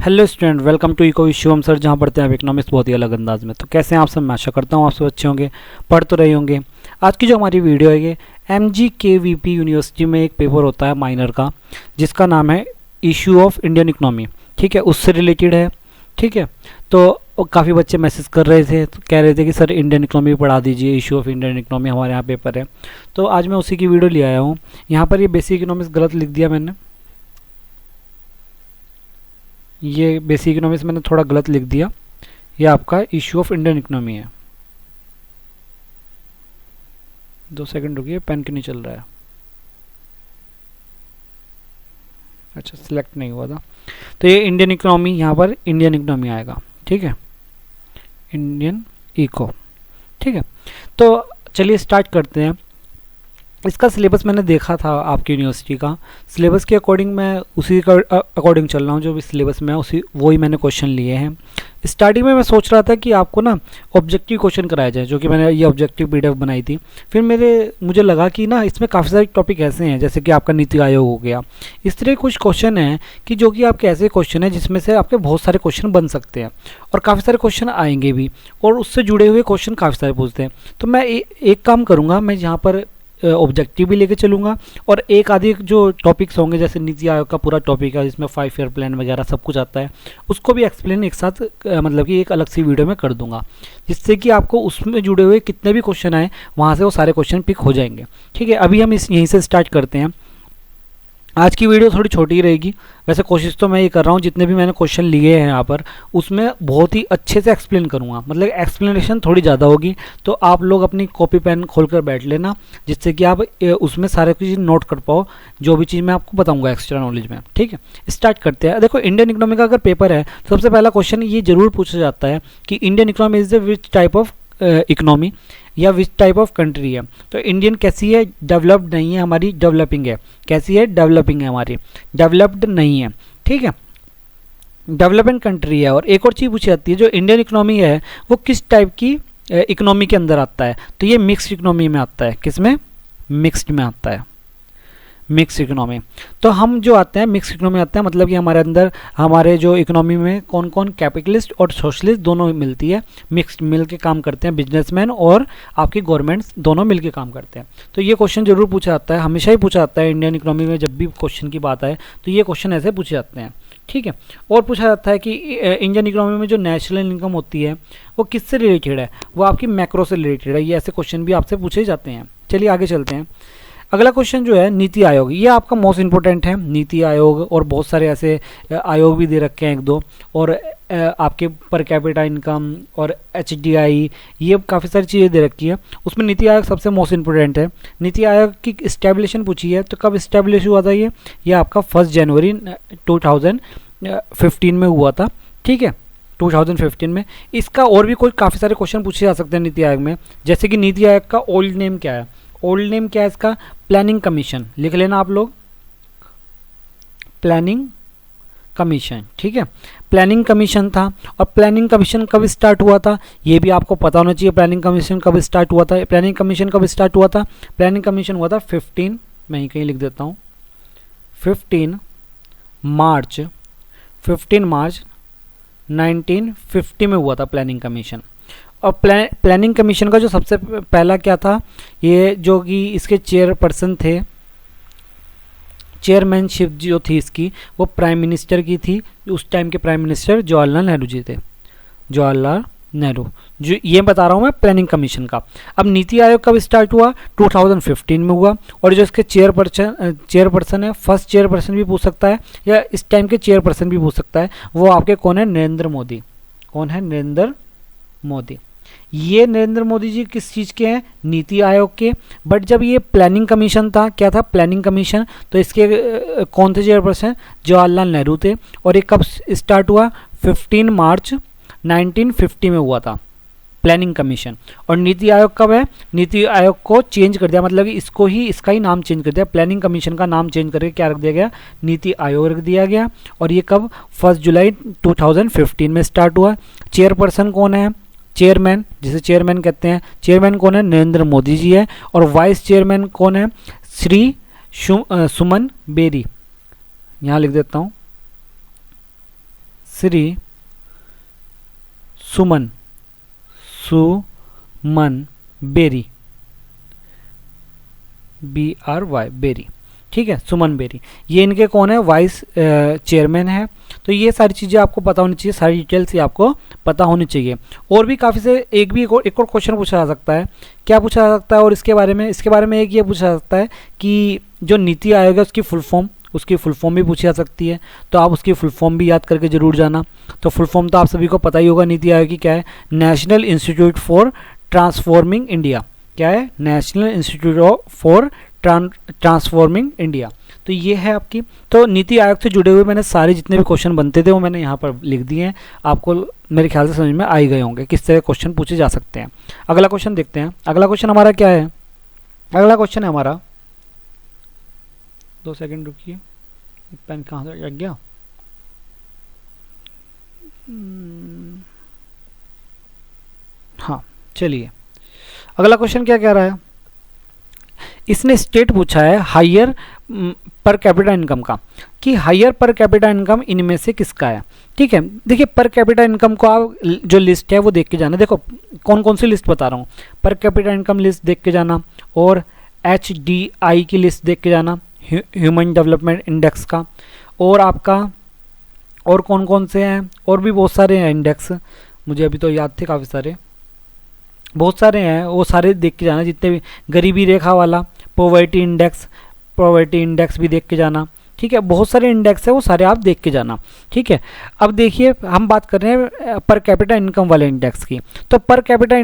Hello student, welcome to इको Shivam sir, जहाँ पढ़ते हैं आप इकोनॉमिक्स बहुत ही अलग अंदाज में। तो कैसे हैं आप सब? मैं आशा करता हूँ आप सब अच्छे होंगे, पढ़ तो रहे होंगे। आज की जो हमारी वीडियो है ये MGKVP यूनिवर्सिटी में एक पेपर होता है माइनर का, जिसका नाम है इशू ऑफ इंडियन इकोनॉमी। ठीक है, उससे रिलेटेड है। ठीक है, तो काफ़ी बच्चे मैसेज कर रहे थे, तो कह रहे थे कि सर इंडियन इकोनॉमी पढ़ा दीजिए, इशू ऑफ इंडियन इकोनॉमी हमारे यहाँ पेपर है। तो आज मैं उसी की वीडियो ले आया हूँ। यहाँ पर ये बेसिक इकोनॉमिक्स गलत लिख दिया मैंने, ये बेसिक इकोनॉमिक्स मैंने थोड़ा गलत लिख दिया। ये आपका इशू ऑफ इंडियन इकोनॉमी है। 2 सेकंड रुकिए, पेन क्यों नहीं चल रहा है? अच्छा, सिलेक्ट नहीं हुआ था। तो ये इंडियन इकोनॉमी, यहाँ पर इंडियन इकोनॉमी आएगा। ठीक है, इंडियन इको। ठीक है, तो चलिए स्टार्ट करते हैं। इसका सिलेबस मैंने देखा था आपकी यूनिवर्सिटी का, सिलेबस के अकॉर्डिंग मैं उसी का अकॉर्डिंग चल रहा हूँ। जो भी सिलेबस में है उसी वही मैंने क्वेश्चन लिए हैं। स्टार्टिंग में मैं सोच रहा था कि आपको ना ऑब्जेक्टिव क्वेश्चन कराया जाए, जो कि मैंने ये ऑब्जेक्टिव PDF बनाई थी। फिर मुझे लगा कि ना इसमें काफ़ी सारे टॉपिक ऐसे हैं, जैसे कि आपका नीति आयोग हो गया। इस तरह कुछ क्वेश्चन हैं कि जो कि आपके ऐसे क्वेश्चन हैं जिसमें से आपके बहुत सारे क्वेश्चन बन सकते हैं और काफ़ी सारे क्वेश्चन आएंगे भी, और उससे जुड़े हुए क्वेश्चन काफ़ी सारे पूछते हैं। तो मैं एक काम करूँगा, मैं यहाँ पर ऑब्जेक्टिव भी लेके चलूँगा और एक आधे जो टॉपिक्स होंगे, जैसे नीति आयोग का पूरा टॉपिक है जिसमें 5 ईयर प्लान वगैरह सब कुछ आता है, उसको भी एक्सप्लेन एक साथ मतलब कि एक अलग सी वीडियो में कर दूंगा, जिससे कि आपको उसमें जुड़े हुए कितने भी क्वेश्चन आए वहाँ से वो सारे क्वेश्चन पिक हो जाएंगे। ठीक है, अभी हम यहीं से स्टार्ट करते हैं। आज की वीडियो थोड़ी छोटी रहेगी, वैसे कोशिश तो मैं ये कर रहा हूँ जितने भी मैंने क्वेश्चन लिए हैं यहाँ पर उसमें बहुत ही अच्छे से एक्सप्लेन करूँगा, मतलब एक्सप्लेनेशन थोड़ी ज़्यादा होगी। तो आप लोग अपनी कॉपी पेन खोल कर बैठ लेना, जिससे कि आप उसमें सारे चीज़ नोट कर पाओ, जो भी चीज़ मैं आपको बताऊँगा एक्स्ट्रा नॉलेज में। ठीक है, स्टार्ट करते हैं। देखो, इंडियन इकोनॉमी का अगर पेपर है तो सबसे पहला क्वेश्चन ये जरूर पूछा जाता है कि Indian economy is the which type of economy या विच टाइप ऑफ कंट्री है। तो इंडियन कैसी है? डेवलप्ड नहीं है हमारी, डेवलपिंग है। कैसी है? डेवलपिंग है हमारी, डेवलप्ड नहीं है। ठीक है, डेवलपिंग कंट्री है। और एक और चीज़ पूछी जाती है, जो इंडियन इकोनॉमी है वो किस टाइप की इकोनॉमी के अंदर आता है? तो ये मिक्स्ड इकोनॉमी में आता है। किस में? मिक्स्ड में आता है, मिक्स इकोनॉमी। तो हम जो आते हैं मिक्स इकोनॉमी आते हैं, मतलब कि हमारे अंदर हमारे जो इकोनॉमी में कौन कौन कैपिटलिस्ट और सोशलिस्ट दोनों मिलती है, मिक्स्ड मिल के काम करते हैं, बिजनेसमैन और आपकी गवर्नमेंट्स दोनों मिल के काम करते हैं। तो ये क्वेश्चन जरूर पूछा जाता है, हमेशा ही पूछा जाता है इंडियन इकोनॉमी में। जब भी क्वेश्चन की बात आए तो ये क्वेश्चन ऐसे पूछे जाते हैं। ठीक है, और पूछा जाता है कि इंडियन इकोनॉमी में जो नेशनल इनकम होती है वो किससे रिलेटेड है? वो आपकी मैक्रो से रिलेटेड है। ये ऐसे क्वेश्चन भी आपसे पूछे जाते हैं। चलिए आगे चलते हैं। अगला क्वेश्चन जो है नीति आयोग, ये आपका मोस्ट इंपॉर्टेंट है। नीति आयोग और बहुत सारे ऐसे आयोग भी दे रखे हैं 1-2, और आपके पर कैपिटा इनकम और HDI, ये काफ़ी सारी चीज़ें दे रखी है। उसमें नीति आयोग सबसे मोस्ट इंपॉर्टेंट है। नीति आयोग की इस्टेब्लिशन पूछी है, तो कब इस्टेब्लिश हुआ था? ये आपका 1 जनवरी 2015 में हुआ था। ठीक है, 2015 में। इसका और भी कोई काफ़ी सारे क्वेश्चन पूछे जा सकते हैं नीति आयोग में, जैसे कि नीति आयोग का ओल्ड नेम क्या है? ओल्ड नेम क्या है इसका? Planning commission. लिख लेना आप लोग, प्लानिंग कमीशन। ठीक है, प्लानिंग कमीशन था। और प्लानिंग कमीशन कब स्टार्ट हुआ था ये भी आपको पता होना चाहिए। प्लानिंग कमीशन कब स्टार्ट हुआ था? प्लानिंग कमीशन कब स्टार्ट हुआ था? प्लानिंग कमीशन हुआ था 15, मैं ही कहीं लिख देता हूँ, 15 मार्च 1950 में हुआ था प्लानिंग कमीशन। और प्लानिंग कमीशन का जो सबसे पहला क्या था, ये जो कि इसके चेयरपर्सन थे, चेयरमैनशिप जो थी इसकी वो प्राइम मिनिस्टर की थी। उस टाइम के प्राइम मिनिस्टर जवाहरलाल नेहरू जी थे, जवाहरलाल नेहरू। जो ये बता रहा हूँ मैं प्लानिंग कमीशन का। अब नीति आयोग कब स्टार्ट हुआ? 2015 में हुआ। और जो इसके चेयरपर्सन है, फर्स्ट चेयरपर्सन भी पूछ सकता है या इस टाइम के चेयरपर्सन भी पूछ सकता है, वो आपके कौन है? नरेंद्र मोदी। कौन है? नरेंद्र मोदी। ये नरेंद्र मोदी जी किस चीज़ के हैं? नीति आयोग के। बट जब ये प्लानिंग कमीशन था, क्या था? प्लानिंग कमीशन, तो इसके कौन थे चेयरपर्सन? जवाहरलाल नेहरू थे। और ये कब स्टार्ट हुआ? 15 मार्च 1950 में हुआ था प्लानिंग कमीशन। और नीति आयोग कब है? नीति आयोग को चेंज कर दिया, मतलब कि इसका ही नाम चेंज कर दिया। प्लानिंग कमीशन का नाम चेंज करके क्या रख दिया गया? नीति आयोग रख दिया गया। और ये कब? 1 जुलाई 2015 में स्टार्ट हुआ। चेयरपर्सन कौन है? चेयरमैन, जिसे चेयरमैन कहते हैं, चेयरमैन कौन है? नरेंद्र मोदी जी है। और वाइस चेयरमैन कौन है? श्री सुमन बेरी। यहाँ लिख देता हूँ, Shri Suman berry, BRY berry, ठीक है, सुमन बेरी, ये इनके कौन है, वाइस चेयरमैन है। तो ये सारी चीज़ें आपको पता होनी चाहिए, सारी डिटेल्स ही आपको पता होनी चाहिए। और भी काफ़ी से एक और क्वेश्चन पूछा जा सकता है, क्या पूछा जा सकता है, और इसके बारे में एक ये पूछा जा सकता है कि जो नीति आयोग है उसकी फुल फॉर्म भी पूछी जा सकती है। तो आप उसकी फुल फॉर्म भी याद करके जरूर जाना। तो फुल फॉर्म तो आप सभी को पता ही होगा नीति आयोग की क्या है, national institute for transforming India. क्या है, national institute for transforming India. तो ये है आपकी। तो नीति आयोग से जुड़े हुए मैंने सारे जितने भी क्वेश्चन बनते थे वो मैंने यहाँ पर लिख दिए हैं। आपको मेरे ख्याल से समझ में आ ही गए होंगे किस तरह क्वेश्चन पूछे जा सकते हैं। अगला क्वेश्चन देखते हैं। अगला क्वेश्चन हमारा क्या है, अगला क्वेश्चन है हमारा, 2 सेकंड रुकिए, पेन कहाँ से लग गया। हाँ चलिए, अगला क्वेश्चन क्या कह रहा है, इसने स्टेट पूछा है हायर पर कैपिटा इनकम का, कि हायर पर कैपिटा इनकम इनमें से किसका है। ठीक है, देखिए पर कैपिटा इनकम को आप जो लिस्ट है वो देख के जाना। देखो कौन कौन सी लिस्ट बता रहा हूँ, पर कैपिटा इनकम लिस्ट देख के जाना, और HDI की लिस्ट देख के जाना, ह्यूमन डेवलपमेंट इंडेक्स का, और आपका और कौन कौन से हैं, और भी बहुत सारे हैं इंडेक्स, मुझे अभी तो याद थे काफ़ी सारे, बहुत सारे हैं, वो सारे देख के जाना। जितने भी गरीबी रेखा वाला, पॉवर्टी इंडेक्स भी देख के जाना। ठीक है, बहुत सारे इंडेक्स है, वो सारे आप देख के जाना। ठीक है, अब देखिए हम बात कर रहे हैं पर कैपिटा इनकम वाले इंडेक्स की। तो पर कैपिटा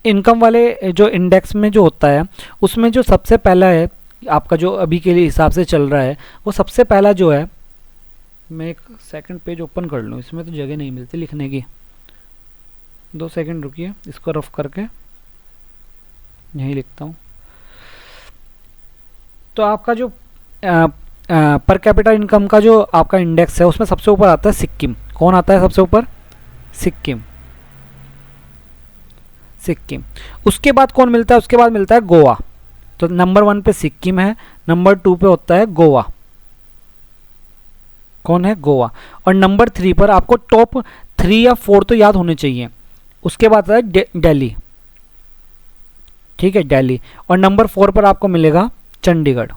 इनकम वाले जो इंडेक्स में जो होता है उसमें जो सबसे पहला है आपका, जो अभी के लिए हिसाब से चल रहा है, वो सबसे पहला जो है, मैं एक सेकंड पेज ओपन कर लूँ, इसमें तो जगह नहीं मिलती लिखने की, 2 सेकंड रुकिए, इसको रफ करके यहीं लिखता हूँ। तो आपका जो पर कैपिटा इनकम का जो आपका इंडेक्स है उसमें सबसे ऊपर आता है सिक्किम। कौन आता है सबसे ऊपर, सिक्किम। उसके बाद कौन मिलता है, उसके बाद मिलता है गोवा। तो नंबर 1 पे सिक्किम है, नंबर 2 पे होता है गोवा। कौन है, गोवा। और नंबर 3 पर आपको टॉप 3 या 4 तो याद होने चाहिए। उसके बाद आता है दिल्ली। ठीक है, दिल्ली। और नंबर 4 पर आपको मिलेगा चंडीगढ़।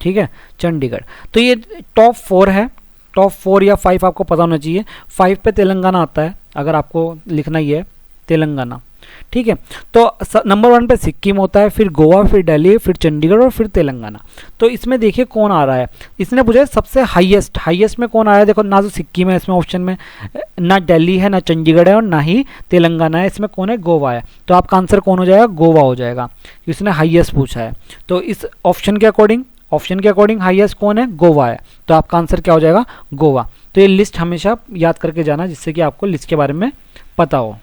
ठीक है, चंडीगढ़। तो ये टॉप 4 है, टॉप 4 या 5 आपको पता होना चाहिए। 5 पे तेलंगाना आता है, अगर आपको लिखना ही है तेलंगाना। ठीक है, तो नंबर 1 पे सिक्किम होता है, फिर गोवा, फिर दिल्ली, फिर चंडीगढ़ और फिर तेलंगाना। तो इसमें देखिए कौन आ रहा है, इसने पूछा सबसे हाईएस्ट में कौन आया है। देखो ना तो सिक्किम है इसमें ऑप्शन में, ना दिल्ली है, ना चंडीगढ़ है, और ना ही तेलंगाना है। इसमें कौन है, गोवा है। तो आपका आंसर कौन हो जाएगा, गोवा हो जाएगा। इसने हाईएस्ट पूछा है, तो इस ऑप्शन के अकॉर्डिंग हाईएस्ट कौन है, गोवा है। तो आपका आंसर क्या हो जाएगा, गोवा। तो ये लिस्ट हमेशा याद करके जाना, जिससे कि आपको लिस्ट के बारे में पता हो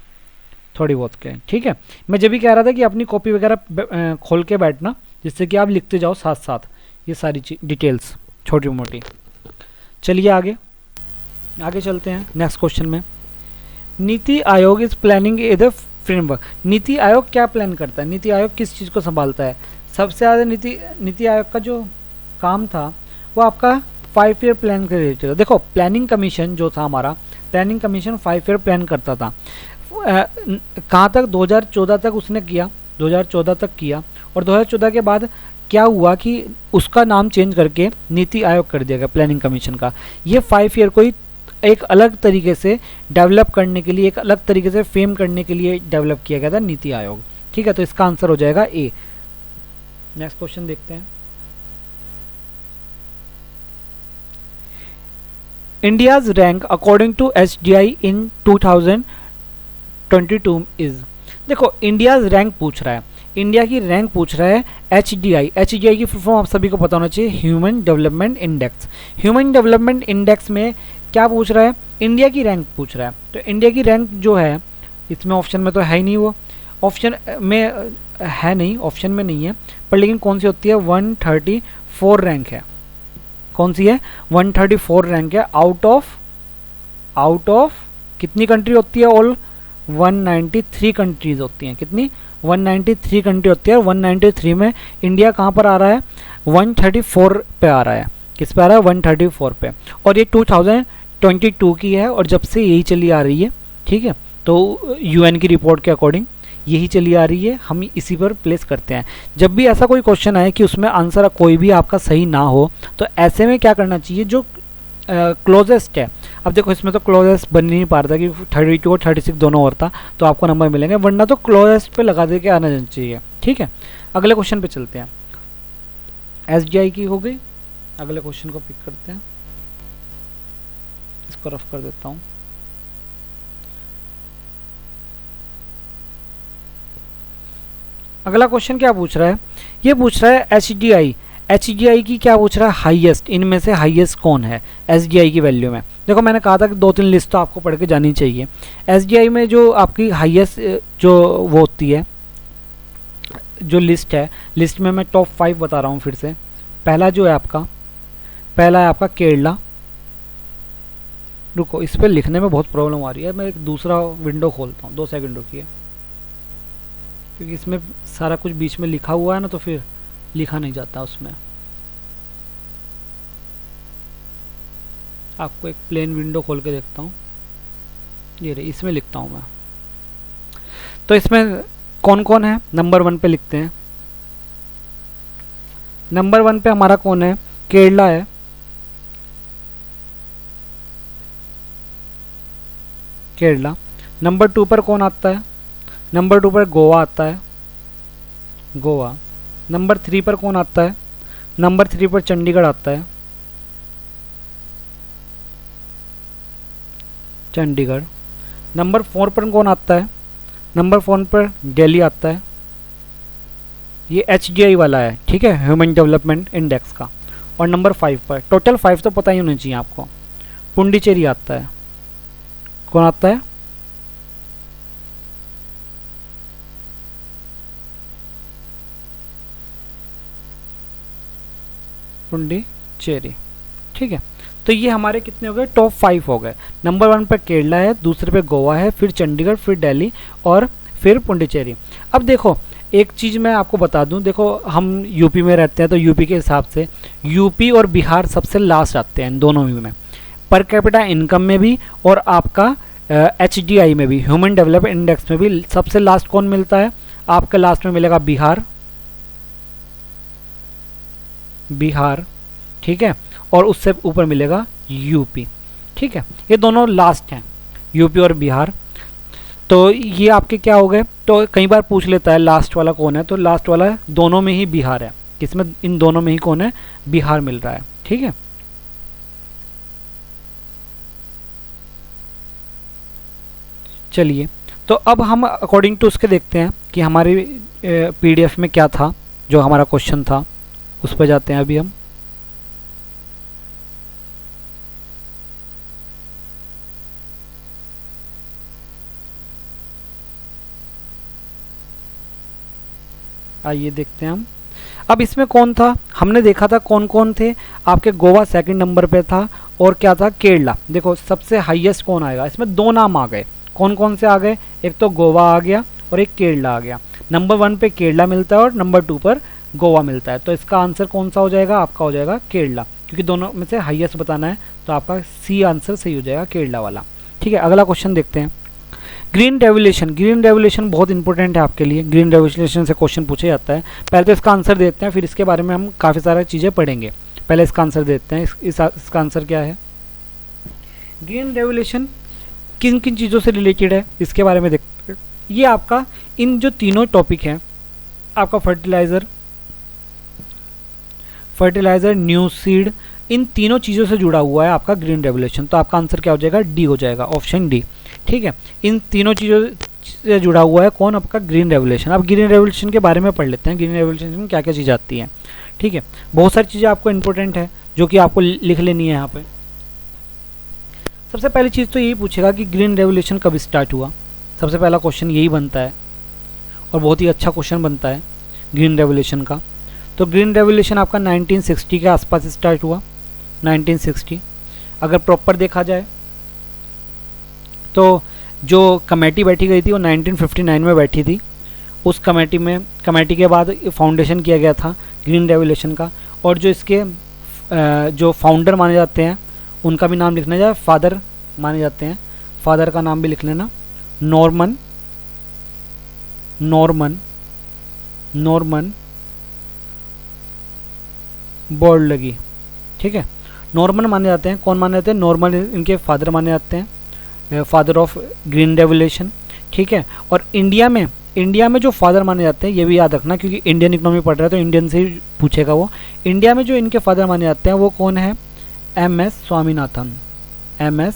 थोड़ी बहुत के। ठीक है, मैं जब भी कह रहा था कि अपनी कॉपी वगैरह खोल के बैठना, जिससे कि आप लिखते जाओ साथ साथ ये सारी डिटेल्स छोटी मोटी। चलिए आगे चलते हैं नेक्स्ट क्वेश्चन में। NITI Aayog is planning A the framework. NITI Aayog क्या प्लान करता है, नीति आयोग किस चीज़ को संभालता है। सबसे ज़्यादा नीति आयोग का जो काम था वो आपका 5 ईयर प्लान के रिलेटेड था। देखो प्लानिंग कमीशन जो था हमारा, प्लानिंग कमीशन 5 ईयर प्लान करता था। कहाँ तक, 2014 तक उसने किया, 2014 तक किया। और 2014 के बाद क्या हुआ कि उसका नाम चेंज करके नीति आयोग कर दिया गया प्लानिंग कमीशन का। ये 5 ईयर को ही एक अलग तरीके से डेवलप करने के लिए, एक अलग तरीके से फेम करने के लिए डेवलप किया गया था नीति आयोग। ठीक है, तो इसका आंसर हो जाएगा ए। नेक्स्ट क्वेश्चन देखते हैं। India's rank according to HDI in 2022 is. देखो इंडियाज रैंक पूछ रहा है, इंडिया की रैंक पूछ रहा है HDI की फुल फॉर्म आप सभी को पता होना चाहिए, human development index. Human development index में क्या पूछ रहा है, इंडिया की रैंक पूछ रहा है। तो इंडिया की रैंक जो है इसमें ऑप्शन में तो है ही नहीं, वो ऑप्शन में है नहीं, ऑप्शन में नहीं है, पर लेकिन कौन सी होती है, 134 रैंक है। कौन सी है, 134 रैंक है। आउट ऑफ कितनी कंट्री होती है, ऑल 193 कंट्रीज होती हैं। कितनी, 193 कंट्री होती है। 193 में इंडिया कहाँ पर आ रहा है, 134 पे आ रहा है। किस पे आ रहा है, 134 पे। और ये 22 की है और जब से यही चली आ रही है, ठीक है। तो यूएन की रिपोर्ट के अकॉर्डिंग यही चली आ रही है, हम इसी पर प्लेस करते हैं। जब भी ऐसा कोई क्वेश्चन आए कि उसमें आंसर कोई भी आपका सही ना हो, तो ऐसे में क्या करना चाहिए, जो क्लोजेस्ट है। अब देखो इसमें तो क्लोजेस्ट बन नहीं पा रहा था कि 32 और 36 दोनों और था, तो आपको नंबर मिलेंगे, वरना तो क्लोजेस्ट पे लगा दे के आना चाहिए, ठीक है। अगले क्वेश्चन पे चलते हैं। एसडीआई की हो गई, अगले क्वेश्चन को पिक करते हैं, इसको रफ कर देता हूँ। अगला क्वेश्चन क्या पूछ रहा है, ये पूछ रहा है एचडीआई। एचडीआई की क्या पूछ रहा है, हाईएस्ट, इनमें से हाईएस्ट कौन है एसडीआई की वैल्यू में। देखो मैंने कहा था कि 2-3 लिस्ट तो आपको पढ़ के जानी चाहिए। एसडीआई में जो आपकी हाईएस्ट जो वो होती है, जो लिस्ट है, लिस्ट में मैं टॉप 5 बता रहा हूँ फिर से। पहला जो है आपका, पहला है आपका केरला। रुको, इस पर लिखने में बहुत प्रॉब्लम आ रही है, मैं एक दूसरा विंडो खोलता हूँ, 2 सेकंड रुकिए, क्योंकि इसमें सारा कुछ बीच में लिखा हुआ है ना, तो फिर लिखा नहीं जाता उसमें। आपको एक प्लेन विंडो खोल के देखता हूँ, ये रही, इसमें लिखता हूँ मैं। तो इसमें कौन कौन है, नंबर 1 पे लिखते हैं। नंबर 1 पे हमारा कौन है, केरला है। केरला। नंबर 2 पर कौन आता है, नंबर 2 पर गोवा आता है, गोवा। नंबर 3 पर कौन आता है, नंबर 3 पर चंडीगढ़ आता है, चंडीगढ़। नंबर 4 पर कौन आता है, नंबर 4 पर दिल्ली आता है, ये एचडीआई वाला है, ठीक है, ह्यूमन डेवलपमेंट इंडेक्स का। और नंबर 5 पर, टोटल 5 तो पता ही होना चाहिए आपको, पुंडीचेरी आता है। कौन आता है, पुंडीचेरी, ठीक है। तो ये हमारे कितने हो गए, टॉप 5 हो गए। नंबर 1 पे केरला है, दूसरे पे गोवा है, फिर चंडीगढ़, फिर दिल्ली और फिर पुंडीचेरी। अब देखो एक चीज़ मैं आपको बता दूं, देखो हम यूपी में रहते हैं, तो यूपी के हिसाब से यूपी और बिहार सबसे लास्ट आते हैं इन दोनों में, पर कैपिटा इनकम में भी और आपका एचडीआई में भी, ह्यूमन डेवलपमेंट इंडेक्स में भी सबसे लास्ट कौन मिलता है, आपका लास्ट में मिलेगा बिहार, बिहार, ठीक है, और उससे ऊपर मिलेगा यूपी, ठीक है। ये दोनों लास्ट हैं, यूपी और बिहार। तो ये आपके क्या हो गए, तो कई बार पूछ लेता है लास्ट वाला कौन है, तो लास्ट वाला दोनों में ही बिहार है, किसमें, इन दोनों में ही कौन है, बिहार मिल रहा है, ठीक है। चलिए, तो अब हम अकॉर्डिंग टू उसके देखते हैं कि हमारी पीडीएफ में क्या था, जो हमारा क्वेश्चन था, उस पर जाते हैं अभी हम। आइए देखते हैं हम। अब इसमें कौन था, हमने देखा था कौन कौन थे आपके, गोवा सेकंड नंबर पे था, और क्या था, केरला। देखो सबसे हाईएस्ट कौन आएगा, इसमें 2 नाम आ गए, कौन कौन से आ गए, एक तो गोवा आ गया और एक केरला आ गया। नंबर 1 पे केरला मिलता है और नंबर 2 पर गोवा मिलता है, तो इसका आंसर कौन सा हो जाएगा, आपका हो जाएगा केरला, क्योंकि दोनों में से हाईएस्ट बताना है, तो आपका सी आंसर सही हो जाएगा, केरला वाला, ठीक है। अगला क्वेश्चन देखते हैं, ग्रीन रेवोल्यूशन। इंग्रीडिएंट रेवोल्यूशन बहुत इंपॉर्टेंट है आपके लिए, इंग्रीडिएंट रेवोल्यूशन से क्वेश्चन पूछा जाता है। पहले तो इसका आंसर देते हैं, फिर इसके बारे में हम काफ़ी सारी चीज़ें पढ़ेंगे। पहले इसका आंसर देते हैं, इसका आंसर क्या है, ग्रीन रेवोल्यूशन किन किन चीज़ों से रिलेटेड है, इसके बारे में देखते हैं। ये आपका इन जो तीनों टॉपिक हैं, आपका फर्टिलाइज़र, न्यू सीड, इन तीनों चीज़ों से जुड़ा हुआ है आपका ग्रीन रेवोल्यूशन। तो आपका आंसर क्या हो जाएगा, डी हो जाएगा, ऑप्शन डी, ठीक है। इन तीनों चीज़ों से जुड़ा हुआ है कौन, आपका ग्रीन रेवोल्यूशन। अब ग्रीन रेवोल्यूशन के बारे में पढ़ लेते हैं, ग्रीन रेवोल्यूशन में क्या क्या चीज़ आती है, ठीक है। बहुत सारी चीज़ें आपको इंपॉर्टेंट है जो कि आपको लिख लेनी है यहाँ पे। सबसे पहली चीज़ तो यही पूछेगा कि ग्रीन रेवोल्यूशन कब स्टार्ट हुआ, सबसे पहला क्वेश्चन यही बनता है, और बहुत ही अच्छा क्वेश्चन बनता है ग्रीन रेवोल्यूशन का। तो ग्रीन रेवोल्यूशन आपका 1960 के आसपास स्टार्ट हुआ, 1960। अगर प्रॉपर देखा जाए तो जो कमेटी बैठी गई थी वो 1959 में बैठी थी। उस कमेटी के बाद फाउंडेशन किया गया था ग्रीन रेवोल्यूशन का, और जो इसके जो फाउंडर माने जाते हैं उनका भी नाम लिखना जाए, फादर माने जाते हैं, फादर का नाम भी लिख लेना, नॉर्मन नॉर्मन नॉर्मन बोरलगी। ठीक है, नॉर्मन माने जाते हैं, कौन माने जाते हैं, नॉर्मन इनके फादर माने जाते हैं, फादर ऑफ ग्रीन रेवोल्यूशन। ठीक है, और इंडिया में जो फादर माने जाते हैं, ये भी याद रखना क्योंकि इंडियन इकोनॉमी पढ़ रहा है तो इंडियन से ही पूछेगा वो। इंडिया में जो इनके फादर माने जाते हैं वो कौन है, एम.एस. स्वामीनाथन, एम.एस.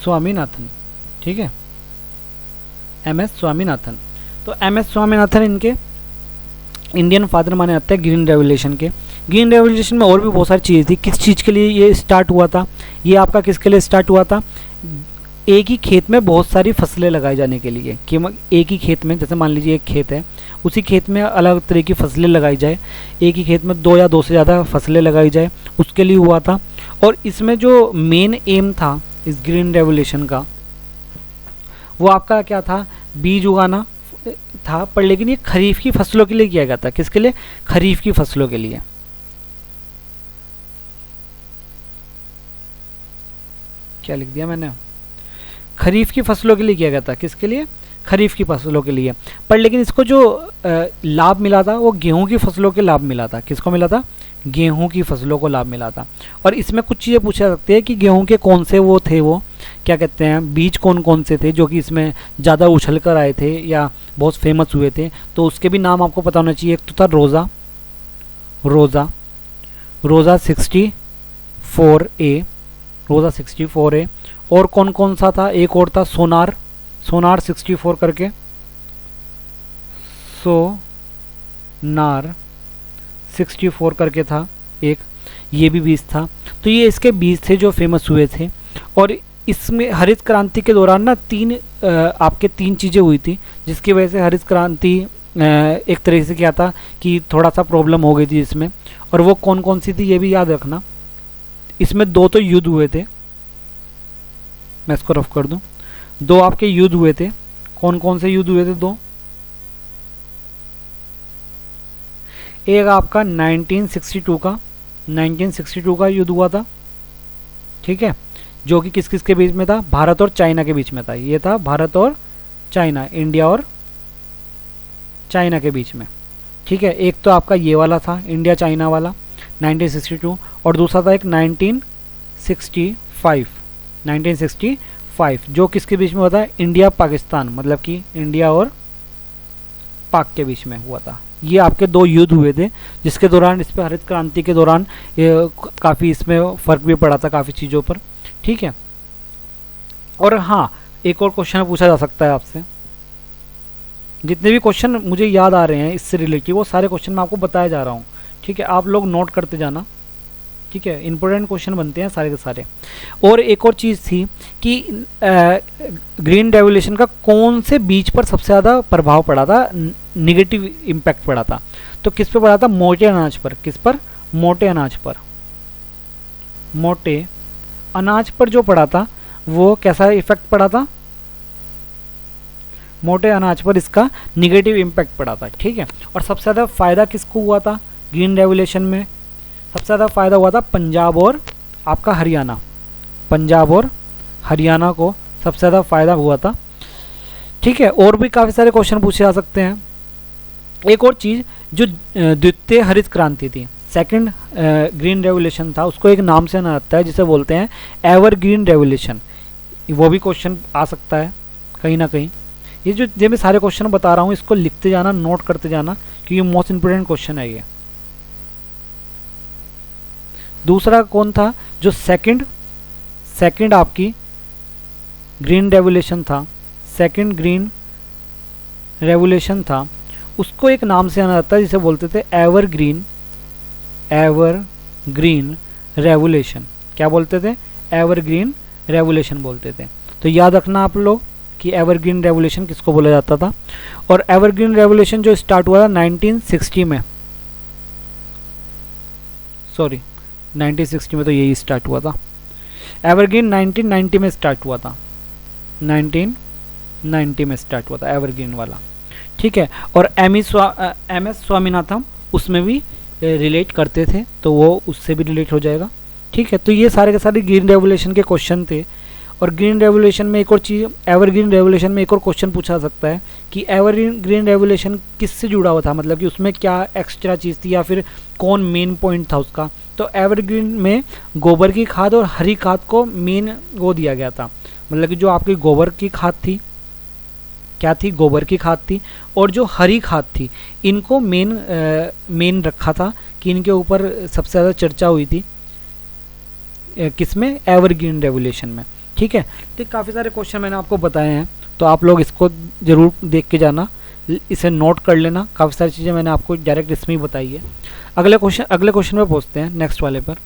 स्वामीनाथन। ठीक है, एम.एस. स्वामीनाथन। तो एम.एस. स्वामीनाथन इनके इंडियन फादर माने जाते हैं ग्रीन रेवोल्यूशन के। ग्रीन रेवोल्यूशन में और भी बहुत सारी चीज़ थी। किस चीज़ के लिए ये स्टार्ट हुआ था, ये आपका किसके लिए स्टार्ट हुआ था, एक ही खेत में बहुत सारी फसलें लगाई जाने के लिए, कि एक ही खेत में, जैसे मान लीजिए एक खेत है, उसी खेत में अलग तरह की फसलें लगाई जाए, एक ही खेत में 2 या 2 से ज़्यादा फसलें लगाई जाए, उसके लिए हुआ था। और इसमें जो मेन एम था इस ग्रीन रेवोल्यूशन का, वो आपका क्या था, बीज उगाना था, पर लेकिन ये खरीफ की फसलों के लिए किया गया था। किसके लिए, खरीफ की फसलों के लिए। क्या लिख दिया मैंने, खरीफ की फसलों के लिए किया गया था। किसके लिए, खरीफ की फसलों के लिए। पर लेकिन इसको जो लाभ मिला था वो गेहूं की फसलों के लाभ मिला था। किसको मिला था, गेहूं की फसलों को लाभ मिला था। और इसमें कुछ चीज़ें पूछा सकती है कि गेहूं के कौन से वो थे, वो क्या कहते हैं, बीज कौन कौन से थे जो कि इसमें ज़्यादा उछल कर आए थे या बहुत फेमस हुए थे, तो उसके भी नाम आपको पता होना चाहिए। एक तो था रोज़ा 64A, रोज़ा 64A। और कौन कौन सा था, एक और था सोनार 64 करके, सोनार 64 करके था एक, ये भी बीज था। तो ये इसके बीज थे जो फेमस हुए थे। और इसमें हरित क्रांति के दौरान ना आपके तीन चीज़ें हुई थी जिसकी वजह से हरित क्रांति एक तरह से क्या था कि थोड़ा सा प्रॉब्लम हो गई थी इसमें। और वो कौन कौन सी थी ये भी याद रखना। इसमें 2 तो युद्ध हुए थे, मैं इसको रफ कर दूं, 2 आपके युद्ध हुए थे। कौन कौन से युद्ध हुए थे, 2, एक आपका 1962 का युद्ध हुआ था। ठीक है, जो कि किस किस के बीच में था, भारत और चाइना के बीच में था। ये था भारत और चाइना, इंडिया और चाइना के बीच में। ठीक है, एक तो आपका ये वाला था इंडिया चाइना वाला 1962, और दूसरा था एक 1965 जो किसके बीच में हुआ था, इंडिया पाकिस्तान, मतलब कि इंडिया और पाक के बीच में हुआ था। ये आपके 2 युद्ध हुए थे जिसके दौरान इस पर हरित क्रांति के दौरान काफ़ी इसमें फ़र्क भी पड़ा था काफ़ी चीज़ों पर। ठीक है, और हाँ एक और क्वेश्चन पूछा जा सकता है आपसे। जितने भी क्वेश्चन मुझे याद आ रहे हैं इससे रिलेटेड वो सारे क्वेश्चन मैं आपको बताया जा रहा हूँ। ठीक है, आप लोग नोट करते जाना। ठीक है, इंपॉर्टेंट क्वेश्चन बनते हैं सारे के सारे। और एक और चीज़ थी कि ग्रीन रेवोल्यूशन का कौन से बीज पर सबसे ज़्यादा प्रभाव पड़ा था, निगेटिव इम्पैक्ट पड़ा था। तो किस पे पड़ा था, मोटे अनाज पर। किस पर, मोटे अनाज पर। मोटे अनाज पर जो पड़ा था वो कैसा इफेक्ट पड़ा था, मोटे अनाज पर इसका निगेटिव इम्पैक्ट पड़ा था। ठीक है, और सबसे ज़्यादा फायदा किसको हुआ था ग्रीन रेवोल्यूशन में, सबसे ज़्यादा फायदा हुआ था पंजाब और आपका हरियाणा। पंजाब और हरियाणा को सबसे ज़्यादा फायदा हुआ था। ठीक है, और भी काफ़ी सारे क्वेश्चन पूछे जा सकते हैं। एक और चीज़ जो द्वितीय हरित क्रांति थी, सेकंड ग्रीन रेवोल्यूशन था, उसको एक नाम से ना आता है जिसे बोलते हैं एवरग्रीन रेवोल्यूशन। वो भी क्वेश्चन आ सकता है कहीं ना कहीं। ये मैं सारे क्वेश्चन बता रहा हूँ, इसको लिखते जाना, नोट करते जाना क्योंकि मोस्ट इंपोर्टेंट क्वेश्चन है ये। दूसरा कौन था जो सेकंड आपकी ग्रीन रेवोल्यूशन था, सेकंड ग्रीन रेवोल्यूशन था, उसको एक नाम से आना जाता है जिसे बोलते थे एवरग्रीन रेवोल्यूशन। क्या बोलते थे, एवरग्रीन रेवोल्यूशन बोलते थे। तो याद रखना आप लोग कि एवरग्रीन रेवोल्यूशन किसको बोला जाता था। और एवरग्रीन रेवोल्यूशन जो स्टार्ट हुआ था 1960 में, सॉरी 1960 में तो यही स्टार्ट हुआ था। एवरग्रीन 1990 में स्टार्ट हुआ था, 1990 में स्टार्ट हुआ था एवरग्रीन वाला। ठीक है, और एम.एस. स्वामीनाथन उसमें भी रिलेट करते थे, तो वो उससे भी रिलेट हो जाएगा। ठीक है, तो ये सारे के सारे ग्रीन रेवोल्यूशन के क्वेश्चन थे। और ग्रीन रेवोल्यूशन में एक और चीज़, एवरग्रीन रेवोल्यूशन में एक और क्वेश्चन पूछा जा सकता है कि एवरग्रीन रेवोल्यूशन किससे जुड़ा हुआ था, मतलब कि उसमें क्या एक्स्ट्रा चीज़ थी या फिर कौन मेन पॉइंट था उसका। तो एवरग्रीन में गोबर की खाद और हरी खाद को मेन वो दिया गया था, मतलब कि जो आपकी गोबर की खाद थी, क्या थी, गोबर की खाद थी, और जो हरी खाद थी इनको मेन रखा था कि इनके ऊपर सबसे ज़्यादा चर्चा हुई थी किसमें, एवरग्रीन रेवोल्यूशन में। ठीक है, तो काफ़ी सारे क्वेश्चन मैंने आपको बताए हैं, तो आप लोग इसको ज़रूर देख के जाना, इसे नोट कर लेना। काफ़ी सारी चीज़ें मैंने आपको डायरेक्ट इसमें ही बताई है। अगले क्वेश्चन पे पहुँचते हैं, नेक्स्ट वाले पर।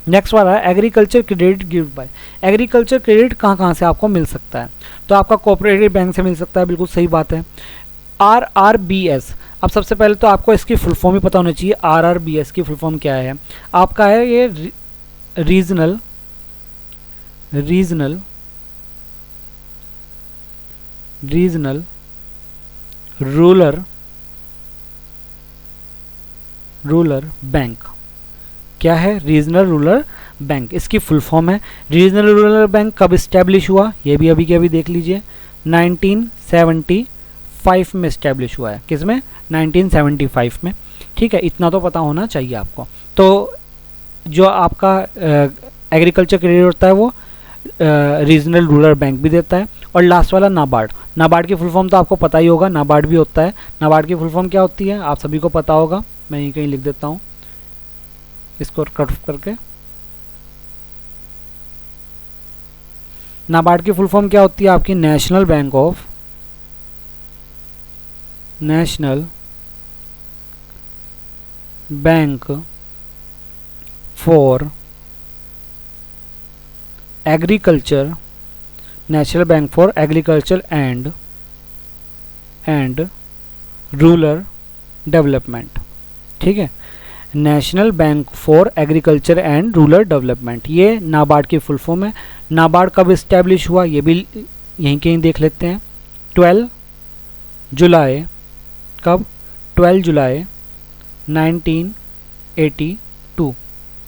नेक्स्ट वाला है agriculture credit given by. Agriculture credit कहाँ कहाँ से आपको मिल सकता है, तो आपका कोऑपरेटिव बैंक से मिल सकता है, बिल्कुल सही बात है। RRBS, अब सबसे पहले तो आपको इसकी फुल फॉर्म ही पता होना चाहिए। RRBS की फुल फॉर्म क्या है आपका, है ये रीजनल रूरल बैंक। क्या है, रीजनल रूरल बैंक, इसकी फुल फॉर्म है। रीजनल रूरल बैंक कब इस्टेब्लिश हुआ, ये भी अभी के अभी देख लीजिए, 1975 में इस्टेब्लिश हुआ है। किसमें, 1975 में। ठीक है, इतना तो पता होना चाहिए आपको। तो जो आपका एग्रीकल्चर क्रेडिट होता है वो रीजनल रूरल बैंक भी देता है। और लास्ट वाला नाबार्ड। नाबार्ड की फुल फॉर्म तो आपको पता ही होगा, नाबार्ड भी होता है। नाबार्ड की फुल फॉर्म क्या होती है आप सभी को पता होगा, मैं यहीं कहीं लिख देता हूँ इसको कट करके। नाबार्ड की फुल फॉर्म क्या होती है आपकी, national bank for agriculture, national bank for agriculture and rural development. ठीक है, national bank for agriculture and rural development, ये नाबार्ड की फुल फॉर्म है। नाबार्ड कब इस्टेब्लिश हुआ ये भी यहीं कहीं देख लेते हैं, 12 जुलाई, कब, 12 जुलाई 1982।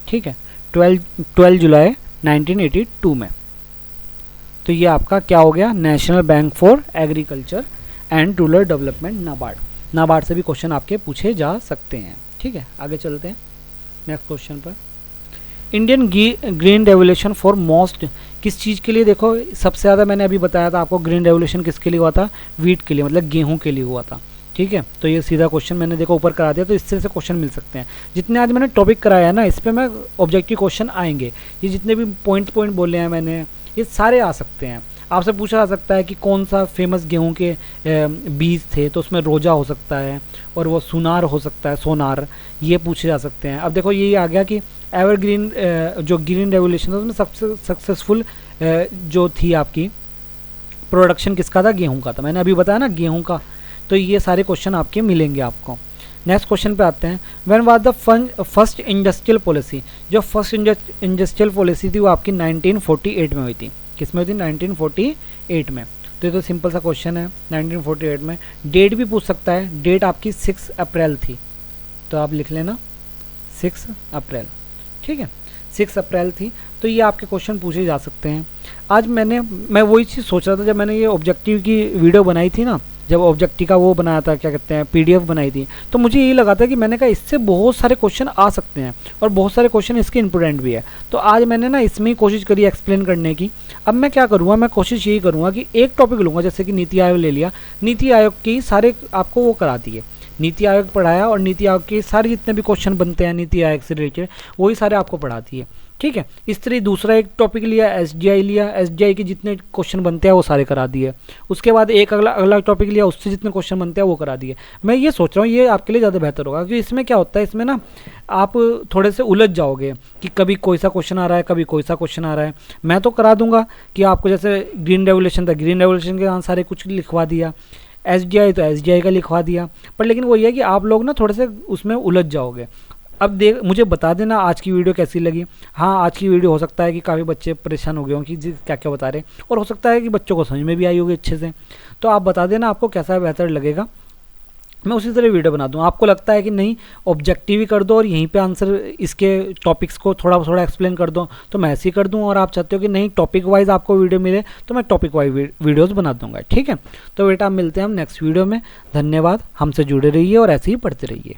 ठीक है, 12 जुलाई 1982 में। तो ये आपका क्या हो गया, national bank for agriculture and rural development, NABARD. NABARD से भी क्वेश्चन आपके पूछे जा सकते हैं। ठीक है, आगे चलते हैं नेक्स्ट क्वेश्चन पर। Indian green revolution for most, किस चीज़ के लिए, देखो सबसे ज़्यादा मैंने अभी बताया था आपको, ग्रीन रेवोल्यूशन किसके लिए हुआ था, वीट के लिए, मतलब गेहूं के लिए हुआ था। ठीक है, तो ये सीधा क्वेश्चन मैंने देखो ऊपर करा दिया, तो इससे से क्वेश्चन मिल सकते हैं। जितने आज मैंने टॉपिक कराया है ना, इस पर मैं ऑब्जेक्टिव क्वेश्चन आएंगे। ये जितने भी पॉइंट बोले हैं मैंने, ये सारे आ सकते हैं। आपसे पूछा जा सकता है कि कौन सा फेमस गेहूं के बीज थे, तो उसमें रोजा हो सकता है, और वो सुनार हो सकता है, सोनार, ये पूछे जा सकते हैं। अब देखो ये आ गया कि एवरग्रीन जो ग्रीन रेवोल्यूशन था उसमें सबसे सक्सेसफुल जो थी आपकी प्रोडक्शन किसका था, गेहूं का था। मैंने अभी बताया ना गेहूं का, तो ये सारे क्वेश्चन आपके मिलेंगे आपको। नेक्स्ट क्वेश्चन पे आते हैं, when was the first industrial policy, जो फर्स्ट इंडस्ट्रियल पॉलिसी थी वो आपकी 1948 में हुई थी। किस में हुई थी, 1948 में। तो ये तो सिंपल सा क्वेश्चन है, 1948 में। डेट भी पूछ सकता है, डेट आपकी 6 अप्रैल थी, तो आप लिख लेना 6 अप्रैल। ठीक है, 6 अप्रैल थी। तो ये आपके क्वेश्चन पूछे जा सकते हैं। आज मैं वही चीज़ सोच रहा था जब मैंने ये ऑब्जेक्टिव की वीडियो बनाई थी ना, जब ऑब्जेक्टिव का वो बनाया था, क्या कहते हैं, PDF बनाई थी, तो मुझे यही लगा था कि मैंने कहा इससे बहुत सारे क्वेश्चन आ सकते हैं और बहुत सारे क्वेश्चन इसके इंपॉर्टेंट भी है। तो आज मैंने ना इसमें ही कोशिश करी एक्सप्लेन करने की। अब मैं क्या करूँगा, मैं कोशिश यही करूँगा कि एक टॉपिक लूँगा, जैसे कि नीति आयोग ले लिया, नीति आयोग की सारे आपको वो करा दिए, नीति आयोग पढ़ाया, और नीति आयोग के सारे जितने भी क्वेश्चन बनते हैं नीति आयोग से रिलेटेड वही सारे आपको पढ़ा दिए। ठीक है, इस तरह दूसरा एक टॉपिक लिया, SGI लिया, SGI के जितने क्वेश्चन बनते हैं वो सारे करा दिए। उसके बाद एक अगला टॉपिक लिया, उससे जितने क्वेश्चन बनते हैं वो करा दिए। मैं ये सोच रहा हूँ ये आपके लिए ज़्यादा बेहतर होगा, क्योंकि इसमें क्या होता है, इसमें ना आप थोड़े से उलझ जाओगे कि कभी कोई सा क्वेश्चन आ रहा है, कभी कोई सा क्वेश्चन आ रहा है। मैं तो करा दूंगा कि आपको जैसे ग्रीन रेवोल्यूशन था, ग्रीन रेवोल्यूशन के सारे कुछ लिखवा दिया, SGI तो SGI का लिखवा दिया, पर लेकिन वो ये है कि आप लोग ना थोड़े से उसमें उलझ जाओगे। अब मुझे बता देना आज की वीडियो कैसी लगी। हाँ, आज की वीडियो हो सकता है कि काफ़ी बच्चे परेशान हो गए हों कि जी क्या क्या बता रहे, और हो सकता है कि बच्चों को समझ में भी आई होगी अच्छे से। तो आप बता देना आपको कैसा बेहतर लगेगा। मैं उसी तरह वीडियो बना दूँ। आपको लगता है कि नहीं ऑब्जेक्टिव ही कर दो और यहीं पे आंसर इसके टॉपिक्स को थोड़ा थोड़ा एक्सप्लेन कर दो, तो मैं ऐसे ही कर दूँ। और आप चाहते हो कि नहीं टॉपिक वाइज आपको वीडियो मिले, तो मैं टॉपिक वाइज वीडियोज़ बना दूंगा। ठीक है, तो बेटा मिलते हैं हम नेक्स्ट वीडियो में। धन्यवाद, हमसे जुड़े रहिए और ऐसे ही पढ़ते रहिए।